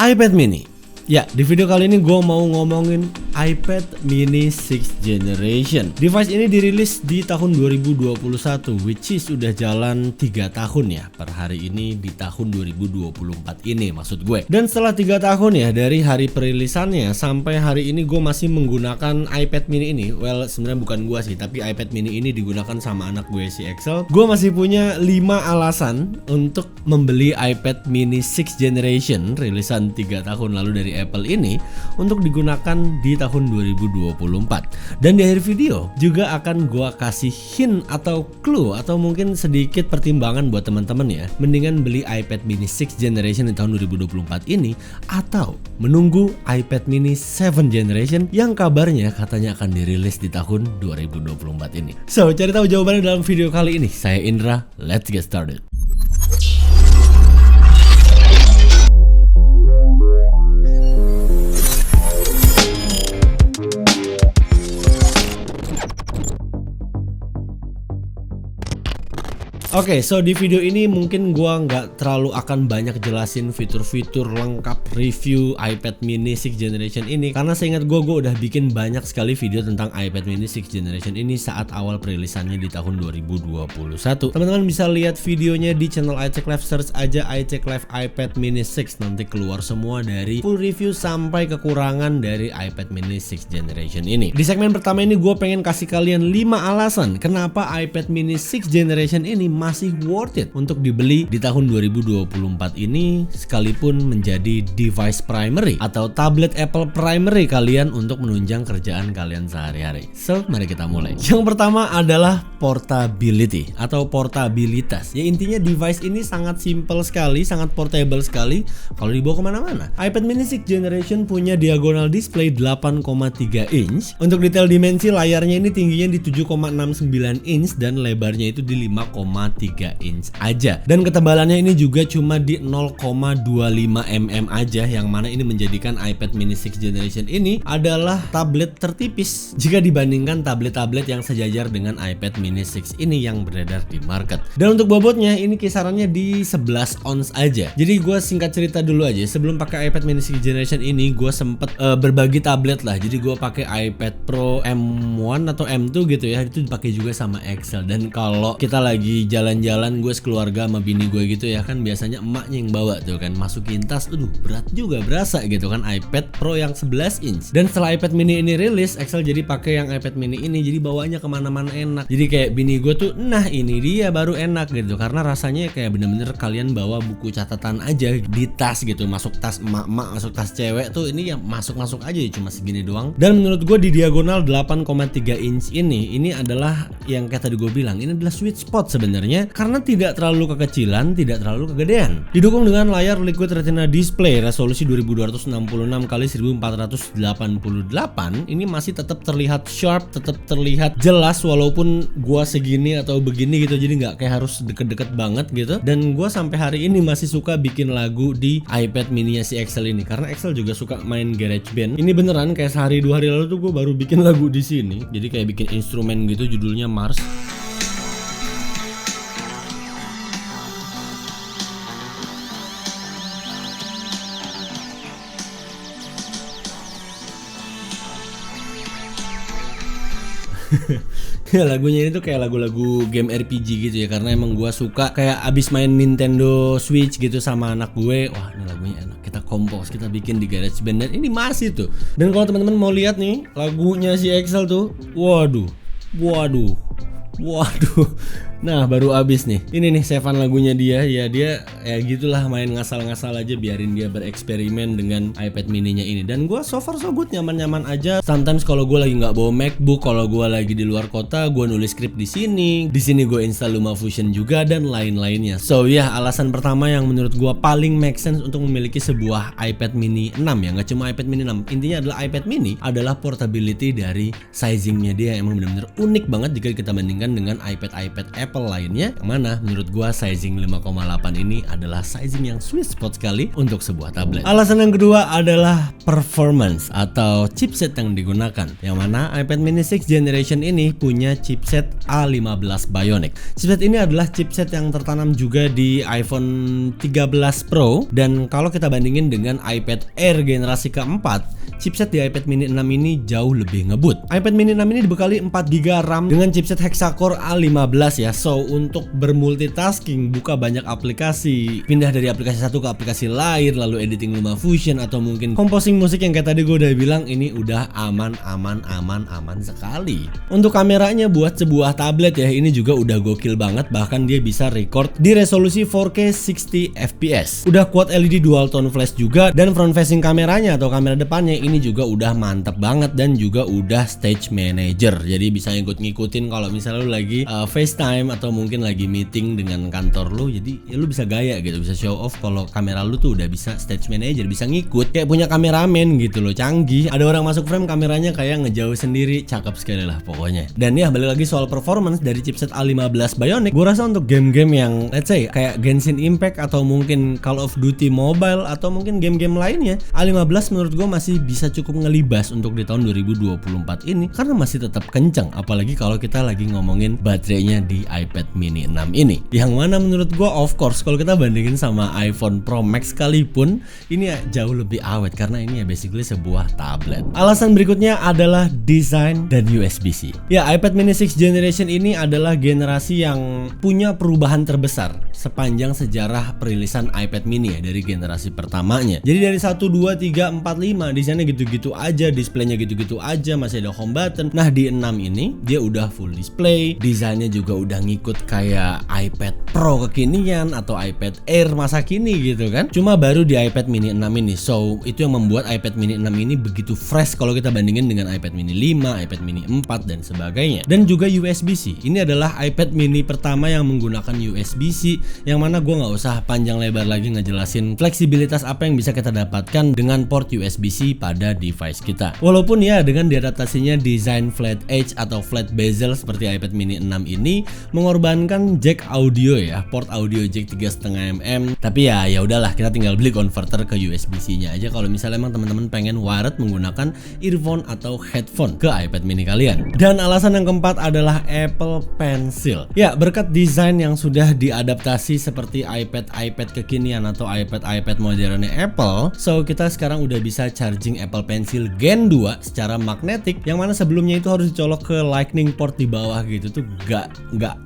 iPad mini. Ya, di video kali ini gue mau ngomongin iPad mini 6th generation. Device ini dirilis di tahun 2021, which is udah jalan 3 tahun ya per hari ini di tahun 2024 ini maksud gue. Dan setelah 3 tahun ya dari hari perilisannya sampai hari ini gue masih menggunakan iPad mini ini. Well, sebenarnya bukan gue sih, tapi iPad mini ini digunakan sama anak gue si Excel. Gue masih punya 5 alasan untuk membeli iPad mini 6th generation rilisan 3 tahun lalu dari Apple ini untuk digunakan di tahun 2024. Dan di akhir video juga akan gua kasih hint atau clue atau mungkin sedikit pertimbangan buat teman-teman ya. Mendingan beli iPad mini 6th generation di tahun 2024 ini atau menunggu iPad mini 7th generation yang kabarnya katanya akan dirilis di tahun 2024 ini. So, cari tahu jawabannya dalam video kali ini. Saya Indra, let's get started. Oke, so di video ini mungkin gua nggak terlalu akan banyak jelasin fitur-fitur lengkap review iPad mini 6th generation ini karena seingat gua udah bikin banyak sekali video tentang iPad mini 6th generation ini saat awal perilisannya di tahun 2021. Teman-teman bisa lihat videonya di channel iCek Live, search aja iCek Live iPad mini 6, nanti keluar semua dari full review sampai kekurangan dari iPad mini 6th generation ini. Di segmen pertama ini gua pengen kasih kalian 5 alasan kenapa iPad mini 6th generation ini masih worth it untuk dibeli di tahun 2024 ini sekalipun menjadi device primary atau tablet Apple primary kalian untuk menunjang kerjaan kalian sehari-hari. So, mari kita mulai. Yang pertama adalah portability atau portabilitas. Ya intinya device ini sangat simple sekali, sangat portable sekali kalau dibawa kemana-mana. iPad mini 6th generation punya diagonal display 8,3 inch. Untuk detail dimensi layarnya ini tingginya di 7,69 inch dan lebarnya itu di 5,3 inch aja. Dan ketebalannya ini juga cuma di 0,25 mm aja, yang mana ini menjadikan iPad mini 6th generation ini adalah tablet tertipis jika dibandingkan tablet-tablet yang sejajar dengan iPad mini 6 ini yang beredar di market. Dan untuk bobotnya ini kisarannya di 11 ons aja. Jadi gue singkat cerita dulu aja, sebelum pakai iPad mini 6th generation ini gue sempet berbagi tablet lah. Jadi gue pakai iPad Pro M1 atau M2 gitu ya, itu dipakai juga sama Excel. Dan kalau kita lagi jalan-jalan gue sekeluarga sama bini gue gitu ya kan, biasanya emaknya yang bawa tuh kan, masukin tas, berat juga berasa gitu kan iPad Pro yang 11 inch. Dan setelah iPad mini ini rilis, Excel jadi pakai yang iPad mini ini, jadi bawanya kemana-mana enak. Jadi kayak bini gue tuh, nah ini dia baru enak gitu, karena rasanya kayak bener-bener kalian bawa buku catatan aja di tas gitu, masuk tas emak-emak, masuk tas cewek tuh, ini ya masuk-masuk aja cuma segini doang. Dan menurut gue di diagonal 8,3 inch ini adalah yang kayak tadi gue bilang, ini adalah sweet spot sebenarnya karena tidak terlalu kekecilan, tidak terlalu kegedean. Didukung dengan layar Liquid Retina display resolusi 2266 x 1488. Ini masih tetap terlihat sharp, tetap terlihat jelas walaupun gua segini atau begini gitu, jadi nggak kayak harus deket-deket banget gitu. Dan gua sampai hari ini masih suka bikin lagu di iPad mini-nya si Excel ini karena Excel juga suka main GarageBand. Ini beneran kayak sehari 2 hari lalu tuh gua baru bikin lagu di sini. Jadi kayak bikin instrumen gitu, judulnya Mars. Ya lagunya ini tuh kayak lagu-lagu game RPG gitu ya, karena emang gua suka kayak abis main Nintendo Switch gitu sama anak gue, wah ini lagunya enak, kita kompos, kita bikin di GarageBand dan ini masih tuh. Dan kalau teman-teman mau lihat nih lagunya si Excel tuh, waduh. Nah baru abis nih. Ini nih sevan lagunya dia. Ya dia ya gitulah, main ngasal-ngasal aja, biarin dia bereksperimen dengan iPad mininya ini. Dan gue so far so good, nyaman-nyaman aja. Sometimes kalau gue lagi nggak bawa MacBook, kalau gue lagi di luar kota, gue nulis skrip di sini. Di sini gue install LumaFusion juga dan lain-lainnya. So ya, alasan pertama yang menurut gue paling make sense untuk memiliki sebuah iPad mini 6 ya, nggak cuma iPad mini 6. Intinya adalah iPad mini adalah portability dari sizingnya dia yang emang benar-benar unik banget jika kita bandingkan dengan iPad Apple lainnya, yang mana menurut gua sizing 5,8 ini adalah sizing yang sweet spot sekali untuk sebuah tablet. Alasan yang kedua adalah performance atau chipset yang digunakan, yang mana iPad mini 6th generation ini punya chipset A15 Bionic. Chipset ini adalah chipset yang tertanam juga di iPhone 13 Pro, dan kalau kita bandingin dengan iPad Air generasi keempat, chipset di iPad mini 6 ini jauh lebih ngebut. iPad mini 6 ini dibekali 4GB RAM dengan chipset hexa-core A15 ya. So untuk bermultitasking, buka banyak aplikasi, pindah dari aplikasi satu ke aplikasi lain, lalu editing LumaFusion atau mungkin composing musik yang kayak tadi gue udah bilang, ini udah aman sekali. Untuk kameranya buat sebuah tablet ya, ini juga udah gokil banget, bahkan dia bisa record di resolusi 4K 60 fps. Udah quad LED dual tone flash juga, dan front facing kameranya atau kamera depannya ini juga udah mantep banget, dan juga udah stage manager. Jadi bisa ngikutin kalau misalnya lu lagi FaceTime atau mungkin lagi meeting dengan kantor lu, jadi ya lu bisa gaya gitu, bisa show off kalau kamera lu tuh udah bisa stage manager, bisa ngikut kayak punya kameramen gitu loh, canggih. Ada orang masuk frame kameranya kayak ngejauh sendiri, cakep sekali lah pokoknya. Dan ya balik lagi soal performance dari chipset A15 Bionic, gue rasa untuk game-game yang let's say kayak Genshin Impact atau mungkin Call of Duty Mobile atau mungkin game-game lainnya, A15 menurut gue masih bisa cukup ngelibas untuk di tahun 2024 ini karena masih tetap kencang, apalagi kalau kita lagi ngomongin baterainya di iPad mini 6 ini, yang mana menurut gue of course kalau kita bandingin sama iPhone Pro Max sekalipun ini ya jauh lebih awet karena ini ya basically sebuah tablet. Alasan berikutnya adalah desain dan USB-C. Ya, iPad mini 6th generation ini adalah generasi yang punya perubahan terbesar sepanjang sejarah perilisan iPad mini ya, dari generasi pertamanya. Jadi dari 1, 2, 3, 4, 5 desainnya gitu-gitu aja, displaynya gitu-gitu aja, masih ada home button. Nah di 6 ini dia udah full display, desainnya juga udah ngikut kayak iPad Pro kekinian atau iPad Air masa kini gitu kan. Cuma baru di iPad mini 6 ini. So itu yang membuat iPad mini 6 ini begitu fresh kalau kita bandingin dengan iPad mini 5, iPad mini 4 dan sebagainya. Dan juga USB-C. Ini adalah iPad mini pertama yang menggunakan USB-C, yang mana gue nggak usah panjang lebar lagi ngejelasin fleksibilitas apa yang bisa kita dapatkan dengan port USB-C pada device kita. Walaupun ya dengan diadaptasinya desain flat edge atau flat bezel seperti iPad mini 6 ini mengorbankan jack audio ya, port audio jack 3,5 mm. Tapi ya udahlah, kita tinggal beli converter ke USB-C-nya aja kalau misalnya emang teman-teman pengen wired menggunakan earphone atau headphone ke iPad mini kalian. Dan alasan yang keempat adalah Apple Pencil. Ya, berkat desain yang sudah diadaptasi seperti iPad kekinian atau iPad modernnya Apple, so kita sekarang udah bisa charging Apple Pencil Gen 2 secara magnetik, yang mana sebelumnya itu harus dicolok ke Lightning port di bawah gitu tuh gak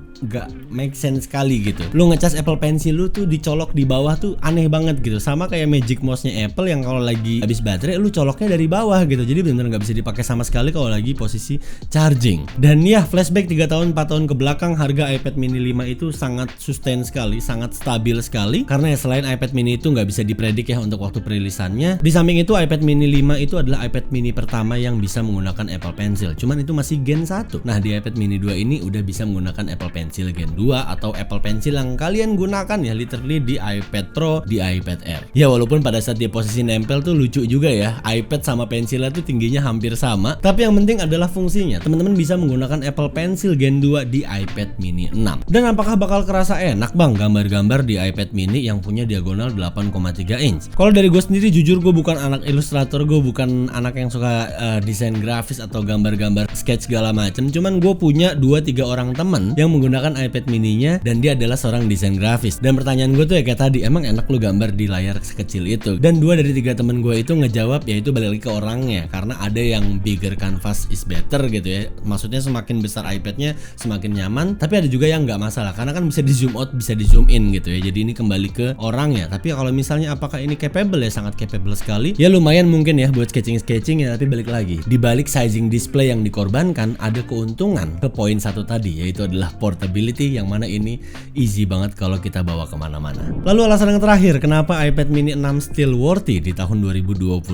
make sense sekali gitu. Lu ngecas Apple Pencil lu tuh dicolok di bawah tuh aneh banget gitu. Sama kayak Magic Mouse-nya Apple yang kalau lagi habis baterai lu coloknya dari bawah gitu. Jadi bener-bener gak bisa dipakai sama sekali kalau lagi posisi charging. Dan ya flashback 3 tahun 4 tahun ke belakang, harga iPad mini 5 itu sangat sustain sekali, sangat stabil sekali. Karena ya selain iPad mini itu gak bisa dipredik ya untuk waktu perilisannya, di samping itu iPad mini 5 itu adalah iPad mini pertama yang bisa menggunakan Apple Pencil. Cuman itu masih Gen 1. Nah di iPad mini 2 ini udah bisa menggunakan Apple Pencil Gen 2 atau Apple Pencil yang kalian gunakan ya literally di iPad Pro, di iPad Air. Ya walaupun pada saat dia posisi nempel tuh lucu juga ya, iPad sama pensilnya tuh tingginya hampir sama, tapi yang penting adalah fungsinya. Teman-teman bisa menggunakan Apple Pencil Gen 2 di iPad mini 6. Dan apakah bakal kerasa enak bang gambar-gambar di iPad mini yang punya diagonal 8,3 inch? Kalau dari gue sendiri jujur gue bukan anak ilustrator, gue bukan anak yang suka desain grafis atau gambar-gambar sketch segala macem. Cuman gue punya 2-3 orang temen yang menggunakan iPad mininya dan dia adalah seorang desain grafis. Dan pertanyaan gue tuh ya kayak tadi, emang enak lu gambar di layar sekecil itu? Dan 2 dari 3 temen gue itu ngejawab yaitu balik lagi ke orangnya, karena ada yang bigger canvas is better gitu ya. Maksudnya semakin besar iPadnya semakin nyaman, tapi ada juga yang nggak masalah karena kan bisa di zoom out, bisa di zoom in gitu ya. Jadi ini kembali ke orangnya. Tapi kalau misalnya apakah ini capable ya, sangat capable sekali. Ya lumayan mungkin ya buat sketching ya, tapi balik lagi di balik sizing display yang dikorbankan ada keuntungan ke poin satu tadi, yaitu adalah portability, yang mana ini easy banget kalau kita bawa kemana-mana. Lalu alasan yang terakhir kenapa iPad mini 6 still worthy di tahun 2024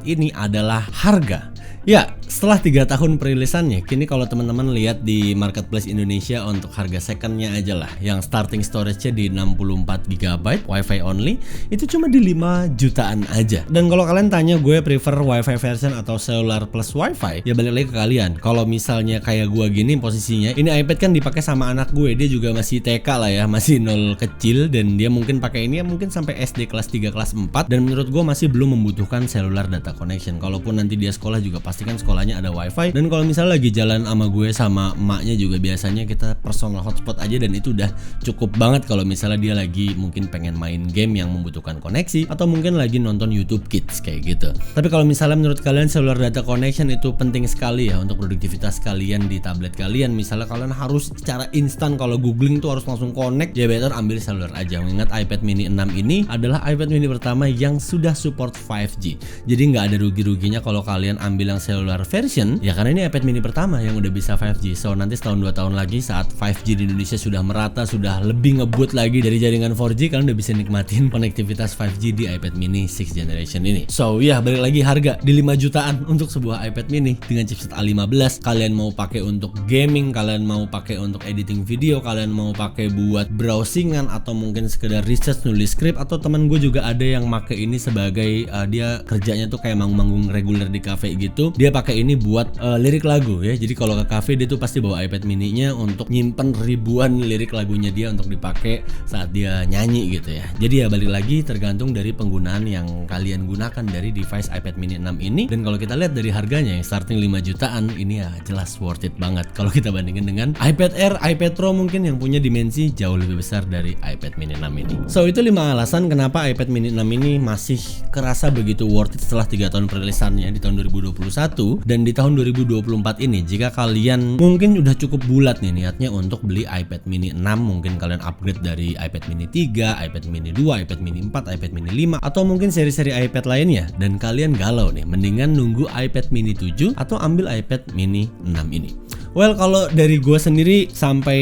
ini adalah harga. Ya, setelah 3 tahun perilisannya, kini kalau teman-teman lihat di marketplace Indonesia untuk harga secondnya aja lah, yang starting storage-nya di 64 GB Wi-Fi only, itu cuma di 5 jutaan aja. Dan kalau kalian tanya gue prefer Wi-Fi version atau cellular plus Wi-Fi, ya balik lagi ke kalian. Kalau misalnya kayak gue gini posisinya, ini iPad kan dipakai sama anak gue, dia juga masih TK lah ya, masih nol kecil, dan dia mungkin pakai ini ya mungkin sampai SD kelas 3 kelas 4, dan menurut gue masih belum membutuhkan cellular data connection. Kalaupun nanti dia sekolah juga pasti kan sekolahnya ada wifi, dan kalau misalnya lagi jalan sama gue sama emaknya juga biasanya kita personal hotspot aja, dan itu udah cukup banget kalau misalnya dia lagi mungkin pengen main game yang membutuhkan koneksi atau mungkin lagi nonton YouTube Kids kayak gitu. Tapi kalau misalnya menurut kalian cellular data connection itu penting sekali ya untuk produktivitas kalian di tablet kalian, misalnya kalian harus secara instan kalau googling tuh harus langsung connect, ya better ambil cellular aja. Mengingat iPad mini 6 ini adalah iPad mini pertama yang sudah support 5G, jadi nggak ada rugi-ruginya kalau kalian ambil yang cellular version ya, karena ini iPad mini pertama yang udah bisa 5G. So nanti setahun 2 tahun lagi saat 5G di Indonesia sudah merata, sudah lebih ngebut lagi dari jaringan 4G, kalian udah bisa nikmatin konektivitas 5G di iPad mini 6th generation ini. So ya, balik lagi harga di 5 jutaan untuk sebuah iPad mini dengan chipset A15. Kalian mau pakai untuk gaming, kalian mau pakai untuk editing video, kalian mau pakai buat browsingan, atau mungkin sekedar research, nulis script, atau teman gue juga ada yang pakai ini sebagai dia kerjanya tuh kayak manggung-manggung reguler di cafe gitu. Dia pakai ini buat lirik lagu ya. Jadi kalau ke cafe dia tuh pasti bawa iPad mininya untuk nyimpen ribuan lirik lagunya dia untuk dipakai saat dia nyanyi gitu ya. Jadi ya balik lagi tergantung dari penggunaan yang kalian gunakan dari device iPad mini 6 ini. Dan kalau kita lihat dari harganya yang starting 5 jutaan, ini ya jelas worth it banget kalau kita bandingin dengan iPad Air, iPad Pro mungkin yang punya dimensi jauh lebih besar dari iPad mini 6 ini. So itu 5 alasan kenapa iPad mini 6 ini masih kerasa begitu worth it setelah 3 tahun perilisannya di tahun 2021. Dan di tahun 2024 ini, jika kalian mungkin udah cukup bulat nih niatnya untuk beli iPad mini 6, mungkin kalian upgrade dari iPad mini 3, iPad mini 2, iPad mini 4, iPad mini 5, atau mungkin seri-seri iPad lainnya, dan kalian galau nih, mendingan nunggu iPad mini 7 atau ambil iPad mini 6 ini. Well, kalau dari gue sendiri sampai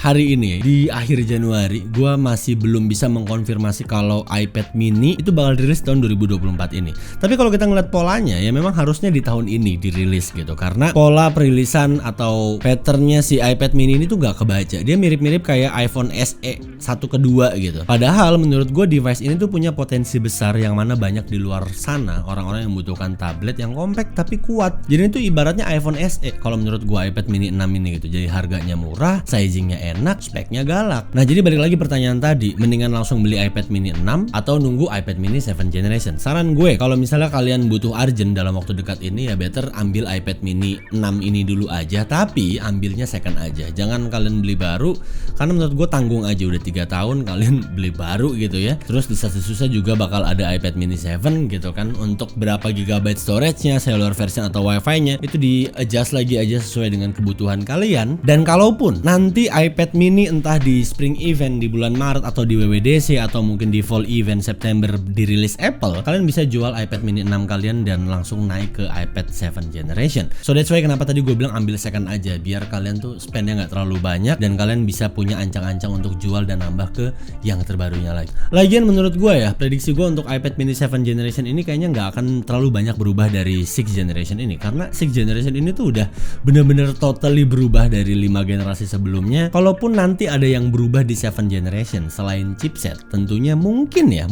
hari ini di akhir Januari, gue masih belum bisa mengkonfirmasi kalau iPad mini itu bakal dirilis tahun 2024 ini. Tapi kalau kita ngeliat polanya ya memang harusnya di tahun ini dirilis gitu, karena pola perilisan atau patternnya si iPad mini ini tuh gak kebaca. Dia mirip-mirip kayak iPhone SE 1 ke 2 gitu. Padahal menurut gue device ini tuh punya potensi besar, yang mana banyak di luar sana orang-orang yang membutuhkan tablet yang compact tapi kuat. Jadi itu ibaratnya iPhone SE kalau menurut gue iPad mini 6 ini gitu. Jadi harganya murah, sizingnya enak, speknya galak. Nah jadi balik lagi pertanyaan tadi, mendingan langsung beli iPad mini 6 atau nunggu iPad mini 7th generation? Saran gue, kalau misalnya kalian butuh urgent dalam waktu dekat ini, ya better ambil iPad mini 6 ini dulu aja, tapi ambilnya second aja. Jangan kalian beli baru, karena menurut gue tanggung aja, udah 3 tahun kalian beli baru gitu ya. Terus di satu susah juga bakal ada iPad mini 7 gitu kan, untuk berapa gigabyte storage-nya, cellular version atau wifi-nya itu di adjust lagi aja sesuai dengan kebutuhan kalian. Dan kalaupun nanti iPad mini entah di spring event di bulan Maret atau di WWDC atau mungkin di fall event September dirilis Apple, kalian bisa jual iPad mini 6 kalian dan langsung naik ke iPad 7th generation. So that's why kenapa tadi gue bilang ambil second aja, biar kalian tuh spendnya nggak terlalu banyak dan kalian bisa punya ancang-ancang untuk jual dan nambah ke yang terbarunya lagi. Lagian menurut gue ya, prediksi gue untuk iPad mini 7th generation ini kayaknya nggak akan terlalu banyak berubah dari 6th generation ini, karena 6th generation ini tuh udah bener-bener totally berubah dari 5 generasi sebelumnya. Kalaupun nanti ada yang berubah di 7th generation selain chipset, tentunya mungkin ya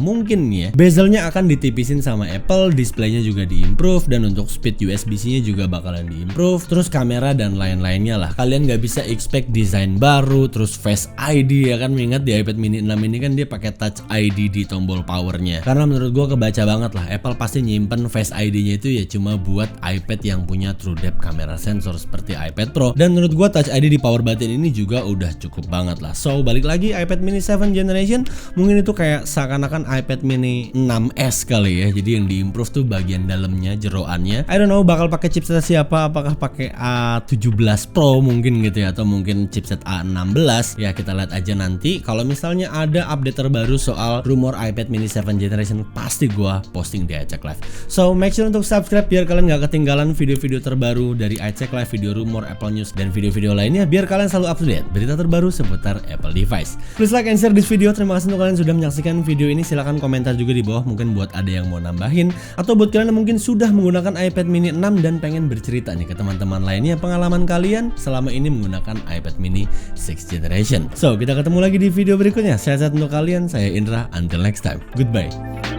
bezelnya akan ditipisin sama Apple, displaynya juga diimprove, dan untuk speed USB-C nya juga bakalan diimprove, terus kamera dan lain-lainnya lah. Kalian nggak bisa expect desain baru, terus Face ID ya kan. Mengingat di iPad mini 6 ini kan dia pakai Touch ID di tombol powernya, karena menurut gua kebaca banget lah Apple pasti nyimpen Face ID nya itu ya cuma buat iPad yang punya true depth camera sensor seperti iPad Pro. Dan menurut gua Touch ID di power button ini juga udah cukup banget lah. So balik lagi, iPad mini 7th generation mungkin itu kayak seakan-akan iPad mini 6s kali ya. Jadi yang diimprove tuh bagian dalamnya, jeroannya. I don't know bakal pakai chipset siapa, apakah pakai A17 Pro mungkin gitu ya, atau mungkin chipset A16 ya, kita lihat aja nanti. Kalau misalnya ada update terbaru soal rumor iPad mini 7th generation, pasti gua posting di iCheck Live. So make sure untuk subscribe biar kalian gak ketinggalan video-video terbaru dari iCheck Live, video rumor Apple News, dan video-video lainnya biar kalian selalu up to date berita terbaru seputar Apple device. Please like and share this video. Terima kasih untuk kalian sudah menyaksikan video ini. Silahkan komentar juga di bawah mungkin buat ada yang mau nambahin, atau buat kalian yang mungkin sudah menggunakan iPad mini 6 dan pengen bercerita nih ke teman-teman lainnya pengalaman kalian selama ini menggunakan iPad mini 6th generation. So, kita ketemu lagi di video berikutnya. Sehat-sehat untuk kalian. Saya Indra. Until next time. Goodbye.